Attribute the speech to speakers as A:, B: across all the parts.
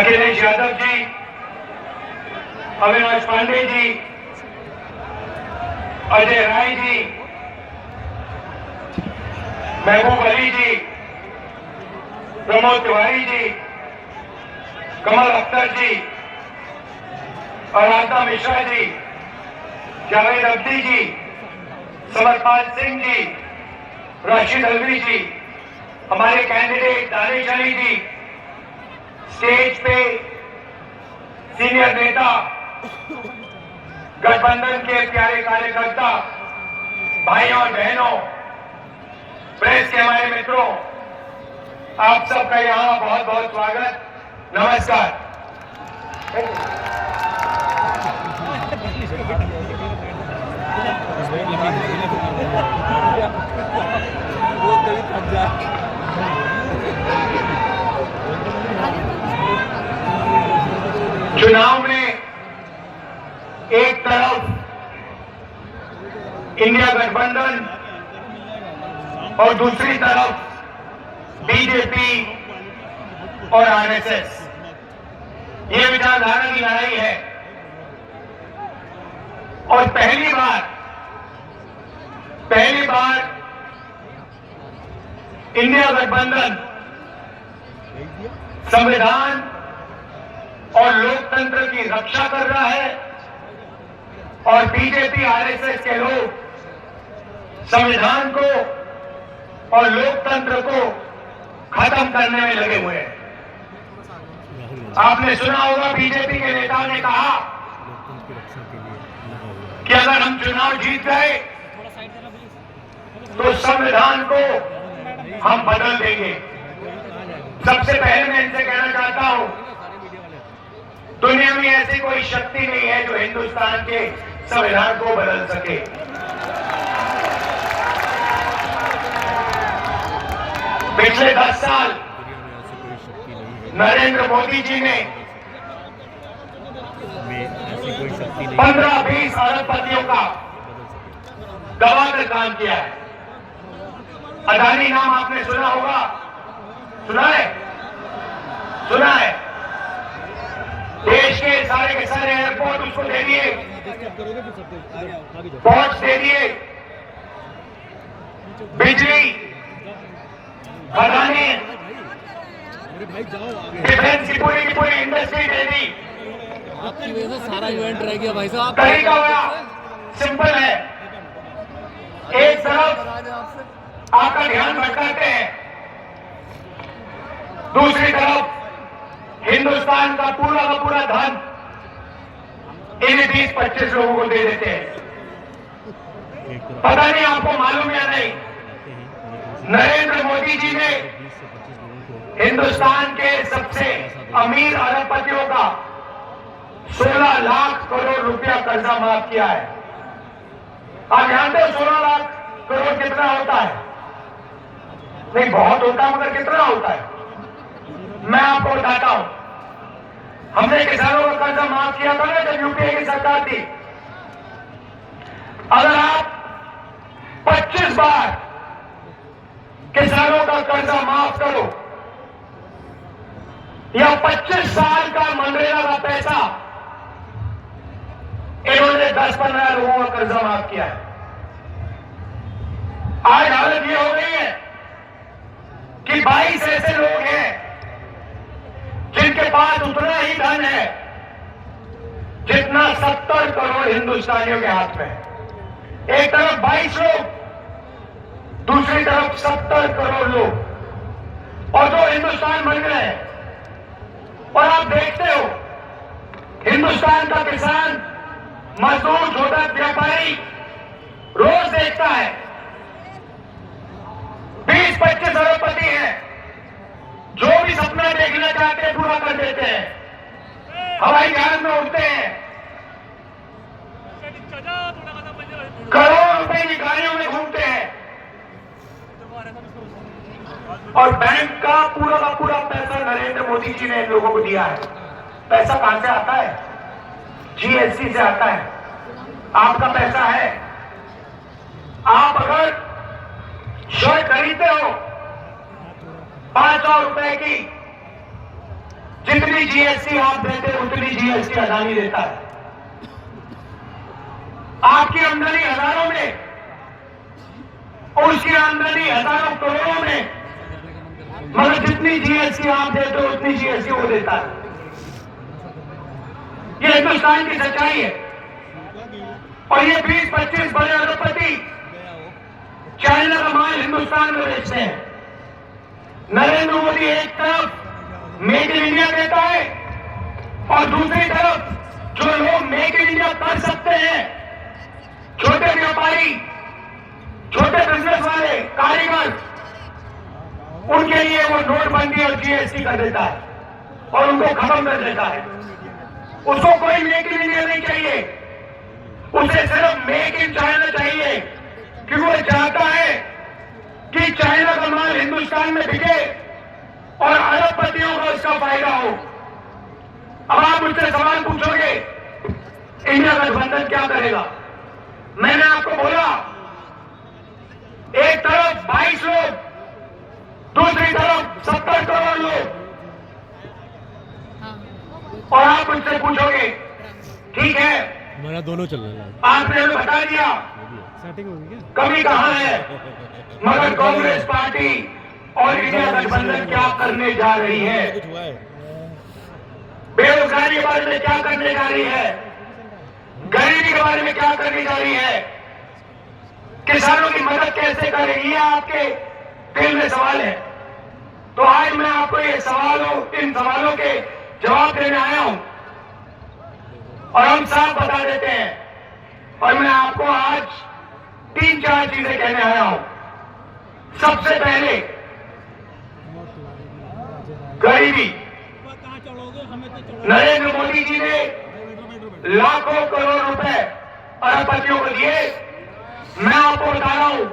A: अखिलेश यादव जी, अविनाश पांडे जी, अजय राय जी, महबूब अली जी, प्रमोद तिवारी जी, कमल अख्तर जी, आराधना मिश्रा जी, जावेद अब्दी जी, समरपाल सिंह जी, राशिद अलवी जी, हमारे कैंडिडेट दानिश अली जी, स्टेज पे सीनियर नेता, गठबंधन के प्यारे कार्यकर्ता, भाइयों और बहनों, प्रेस के हमारे मित्रों, आप सबका यहाँ बहुत बहुत स्वागत, नमस्कार। चुनाव में एक तरफ इंडिया गठबंधन और दूसरी तरफ बीजेपी और आरएसएस, ये विचारधारा की लड़ाई है। और पहली बार इंडिया गठबंधन संविधान और लोकतंत्र की रक्षा कर रहा है और बीजेपी आरएसएस के लोग संविधान को और लोकतंत्र को खत्म करने में लगे हुए हैं। आपने सुना होगा बीजेपी के नेता ने कहा कि अगर हम चुनाव जीत गए तो संविधान को हम बदल देंगे। सबसे पहले मैं इनसे कहना चाहता हूं, दुनिया में ऐसी कोई शक्ति नहीं है जो हिंदुस्तान के संविधान को बदल सके। पिछले 10 साल नरेंद्र मोदी जी ने 15-20 अरबपतियों का दबाकर काम किया है। अदानी नाम आपने सुना होगा, सुना है। देश के सारे एयरपोर्ट उसको दे दिए, पहुंच दे दिए, बिजली, खदानें, डिफेंस की पूरी इंडस्ट्री दे दी।
B: आपकी वजह से सारा इवेंट रह गया भाई साहब।
A: तरीका बड़ा सिंपल है, एक तरफ आपका ध्यान भटकाते हैं, दूसरी तरफ हिंदुस्तान का पूरा धन इन्हीं 20-25 लोगों को दे देते हैं। पता नहीं आपको मालूम या नहीं, नरेंद्र मोदी जी ने हिंदुस्तान के सबसे अमीर अरबपतियों का 16 लाख करोड़ रुपया कर्जा माफ किया है। आप जानते हो 16 लाख करोड़ कितना होता है? नहीं बहुत होता है, मगर कितना होता है मैं आपको बताता हूं। हमने किसानों का कर्जा माफ किया था ना जब यूपीए की सरकार थी। अगर आप 25 बार किसानों का कर्जा माफ करो या 25 साल का मनरेगा का पैसा, इन्होंने 10-15 लोगों का कर्जा माफ किया है। आज हालत ये हो गई है कि 22 ऐसे लोग हैं जिनके पास उतना ही धन है जितना 70 करोड़ हिंदुस्तानियों के हाथ में है। एक तरफ 22 लोग, दूसरी तरफ 70 करोड़ लोग, और जो हिंदुस्तान बन गए हैं। और आप देखते हो हिंदुस्तान का किसान, मजदूर, छोटा व्यापारी रोज देखता है 20-25 अरबपति हैं, जो भी सपना देखना चाहते हैं पूरा कर देते हैं, हवाई जहाज में उड़ते हैं, करोड़ों रुपए की गाड़ियों में घूमते हैं, और बैंक का पूरा पैसा नरेंद्र मोदी जी ने इन लोगों को दिया है। पैसा कहां से आता है? जीएसटी से आता है। आपका पैसा है। आप अगर शर्ट खरीदते हो 500 रुपए की, जितनी जीएसटी आप देते उतनी जीएसटी अदानी देता है। आपकी आमदनी हजारों में और उसकी आमदनी हजारों करोड़ों में, मगर जितनी जीएसटी आप देते हो उतनी जीएसटी वो देता है। ये हिंदुस्तान की सच्चाई है। और ये 20-25 बड़े अरबपति चाइना का माल हिंदुस्तान में बेचते हैं। नरेंद्र मोदी एक तरफ मेक इन इंडिया कहता है और दूसरी तरफ जो लोग मेक इन इंडिया कर सकते हैं, छोटे व्यापारी, छोटे बिजनेस वाले, कारीगर, उनके लिए वो नोटबंदी और जीएसटी कर देता है और उनको खत्म कर देता है। उसको कोई मेक इन इंडिया नहीं चाहिए, उसे सिर्फ मेक इन चाइना चाहिए, क्योंकि वो चाहता है कि चाइना का माल हिंदुस्तान में बिके और अरबपतियों को इसका फायदा हो। अब आप मुझसे सवाल पूछोगे, इंडिया गठबंधन क्या करेगा? मैंने आपको बोला, एक तरफ 22 लोग, दूसरी तरफ 70 करोड़ लोग, और आप मुझसे पूछोगे ठीक है
B: हमारा दोनों चल रहा है,
A: आपने हमें बता दिया
B: सेटिंग होगी क्या?
A: कमी कहां है, मगर कांग्रेस पार्टी और इंडिया गठबंधन क्या करने जा रही है,
B: कुछ हुआ है?
A: बेरोजगारी के बारे में क्या करने जा रही है, गरीबी के बारे में क्या करने जा रही है, किसानों की मदद कैसे करेगी, ये आपके दिल में सवाल है। तो आज मैं आपको ये इन सवालों के जवाब देने आया हूं और हम साफ बता देते हैं। और मैं आपको आज 3-4 चीजें कहने आया हूं। सबसे पहले गरीबी। नरेंद्र मोदी जी ने लाखों करोड़ रुपए अरबपतियों को दिए। मैं आपको बता रहा हूं,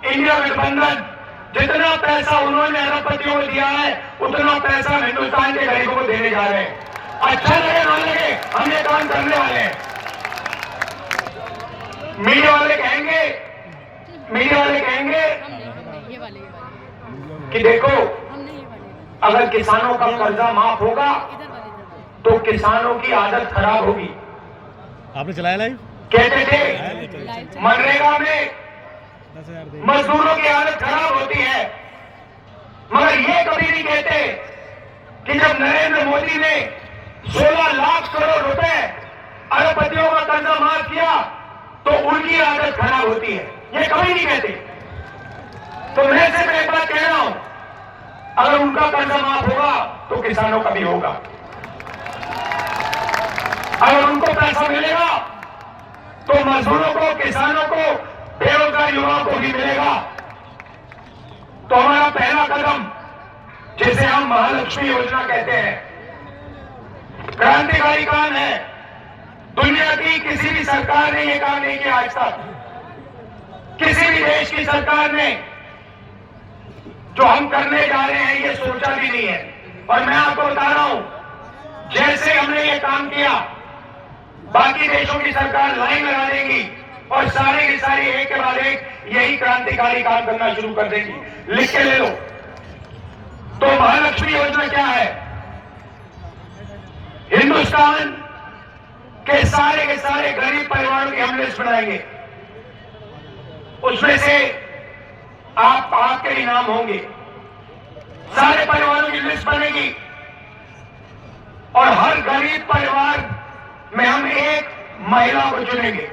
A: इंडिया गठबंधन जितना पैसा उन्होंने अरबपतियों को दिया है उतना पैसा हिंदुस्तान के गरीबों को देने जा रहे हैं। अच्छा लगे ना लगे, हम ये काम करने वाले हैं। मीडिया वाले कहेंगे कि देखो, अगर किसानों का कर्जा माफ होगा तो किसानों की आदत खराब होगी।
B: आपने चलाया लाइव?
A: कहते थे मनरेगा में मजदूरों की हालत खराब होती है, मगर ये कभी नहीं कहते कि जब नरेंद्र मोदी ने 16 लाख करोड़ रुपए अरबपतियों का कर्जा माफ किया तो उनकी हालत खराब होती है। ये कभी नहीं कहते। तो मैं सिर्फ एक बात कह रहा हूं, अगर उनका कर्जा माफ होगा तो किसानों का भी होगा। अगर उनको पैसा मिलेगा तो मजदूरों को, किसानों को, बेरोजगार युवाओं को भी मिलेगा। तो हमारा पहला कदम, जिसे हम महालक्ष्मी योजना कहते हैं, क्रांतिकारी काम है। दुनिया की किसी भी सरकार ने यह काम नहीं किया आज तक। किसी भी देश की सरकार ने जो हम करने जा रहे हैं ये सोचा भी नहीं है। और मैं आपको बता रहा हूं, जैसे हमने ये काम किया, बाकी देशों की सरकार लाइन लगा देगी और सारे की सारी एक के बाद एक यही क्रांतिकारी काम करना शुरू कर देगी। लिख के ले लो। तो महालक्ष्मी योजना क्या है? हिंदुस्तान के सारे गरीब परिवारों की हम लिस्ट बनाएंगे। उसमें से आपके ही नाम होंगे। सारे परिवारों की लिस्ट बनेगी और हर गरीब परिवार में हम एक महिला को चुनेंगे।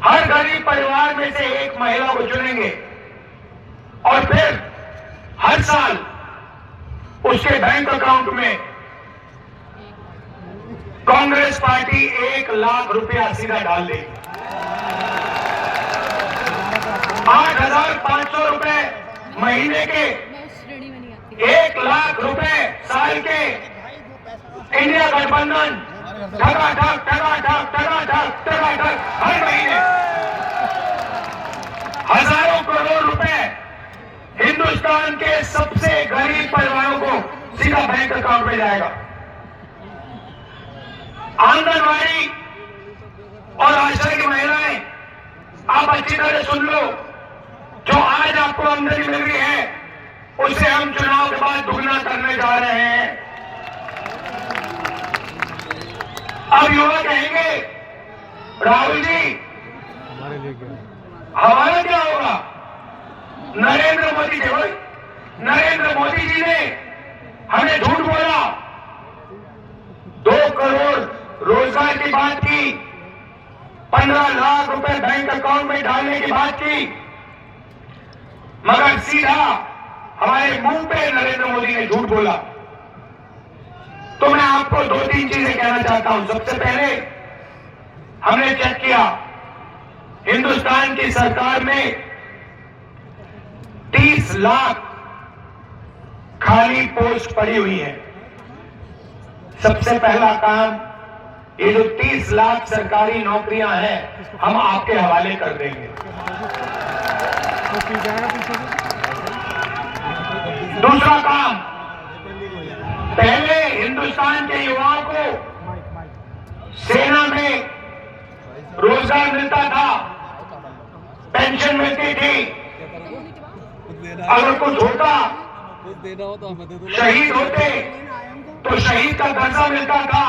A: हर गरीब परिवार में से एक महिला को चुनेंगे और फिर हर साल उसके बैंक अकाउंट में कांग्रेस पार्टी 1 लाख रुपया सीधा डाल देगी। 8,500 रुपए महीने के, 1 लाख रुपए साल के। इंडिया गठबंधन ठगाठक हर महीने हजारों करोड़ रुपए हिंदुस्तान के सबसे गरीब परिवारों को सीधा बैंक अकाउंट में जाएगा। आंगनवाड़ी और आशा की महिलाएं, आप अच्छी तरह सुन लो, जो आज आपको आमदनी मिल रही है उसे हम चुनाव के बाद दुगना करने जा रहे हैं। अब युवा कहेंगे राहुल जी
B: हमारे लिए क्या है?
A: हमारा क्या होगा? नरेंद्र मोदी जी, नरेंद्र मोदी जी ने हमें झूठ बोला, 2 करोड़ रोजगार की बात की, 15 लाख रुपए बैंक अकाउंट में डालने की बात की, मगर सीधा हमारे मुंह पे नरेंद्र मोदी ने झूठ बोला। तो मैं आपको 2-3 चीजें कहना चाहता हूं। सबसे पहले हमने चेक किया, हिंदुस्तान की सरकार में 30 लाख खाली पोस्ट पड़ी हुई है। सबसे पहला काम, ये जो 30 लाख सरकारी नौकरियां हैं, हम आपके हवाले कर देंगे। दूसरा काम, पहले हिंदुस्तान के युवाओं को सेना में रोजगार मिलता था, पेंशन मिलती थी, अगर कुछ होता, शहीद होते तो शहीद का दर्जा मिलता था,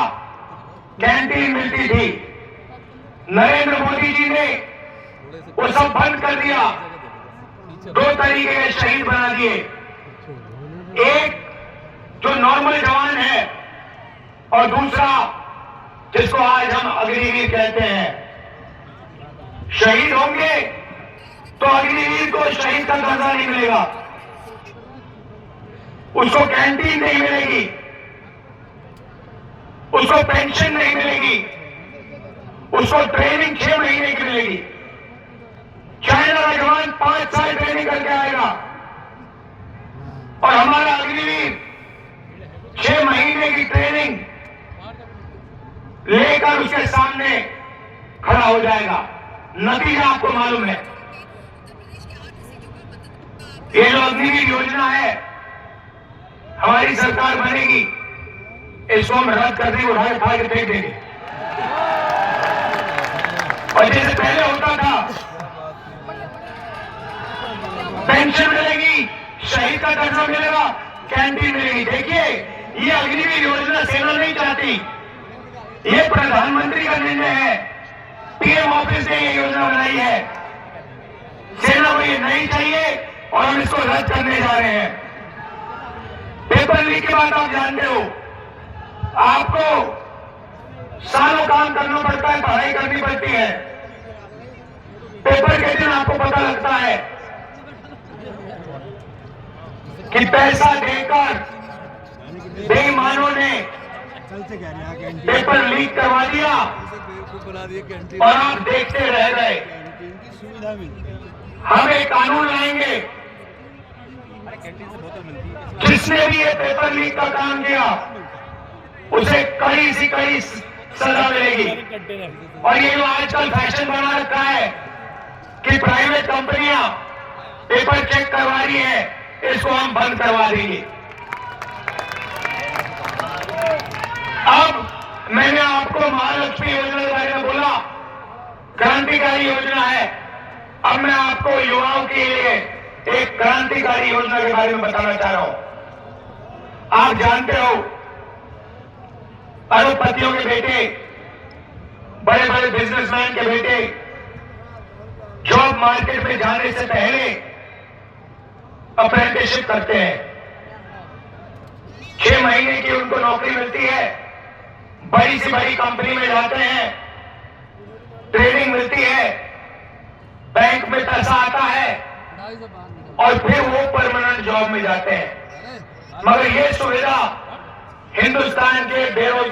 A: कैंटीन मिलती थी। नरेंद्र मोदी जी ने वो सब बंद कर दिया, 2 तरीके के शहीद बना दिए। एक जो नॉर्मल जवान है और दूसरा जिसको आज हम अग्निवीर कहते हैं। शहीद होंगे तो अग्निवीर को शहीद का दर्जा नहीं मिलेगा, उसको कैंटीन नहीं मिलेगी, उसको पेंशन नहीं मिलेगी, उसको ट्रेनिंग 6 महीने की मिलेगी। चाइना का जवान 5 साल ट्रेनिंग करके आएगा और हमारा अग्निवीर 6 महीने की ट्रेनिंग लेकर उसके सामने खड़ा हो जाएगा। नतीजा आपको मालूम है। ये जो अग्निवीर योजना है, हमारी सरकार बनेगी, इसको हम रद्द कर देंगे, उठा के फेंक देंगे। और जैसे पहले होता था, पेंशन मिलेगी, शहीद का दर्जा मिलेगा, कैंटीन मिलेगी। देखिए, ये अग्निवीर योजना सेना नहीं चाहती, ये प्रधानमंत्री का निर्णय है, पीएम ऑफिस ने ये योजना बनाई है। सेना को ये नहीं चाहिए और हम इसको रद्द करने जा रहे हैं। पेपर लीक की बात आप जानते हो, आपको सालों काम करना पड़ता है, पढ़ाई करनी पड़ती है, पेपर के दिन आपको पता लगता है कि पैसा देकर बेईमानों ने पेपर लीक करवा दिया और आप देखते रह गए। हम एक कानून लाएंगे, जिसने भी ये पेपर लीक का काम किया उसे कड़ी से कड़ी सजा मिलेगी। और ये जो आजकल फैशन बना रखा है कि प्राइवेट कंपनियां पेपर चेक करवा रही है, इसको हम बंद करवा देंगे। अब मैंने आपको महालक्ष्मी योजना के बारे में बोला, क्रांतिकारी योजना है। अब मैं आपको युवाओं के लिए एक क्रांतिकारी योजना के बारे में बताना चाह रहा हूं। आप जानते हो, अरबपतियों के बेटे, बड़े बड़े बिजनेसमैन के बेटे जॉब मार्केट में जाने से पहले अप्रेंटिसशिप करते हैं। 6 महीने की उनको नौकरी मिलती है, बड़ी से बड़ी कंपनी में जाते हैं, ट्रेनिंग मिलती है, बैंक में पैसा आता है और फिर वो परमानेंट जॉब में जाते हैं। मगर ये सुविधा हिंदुस्तान के बेरोजगार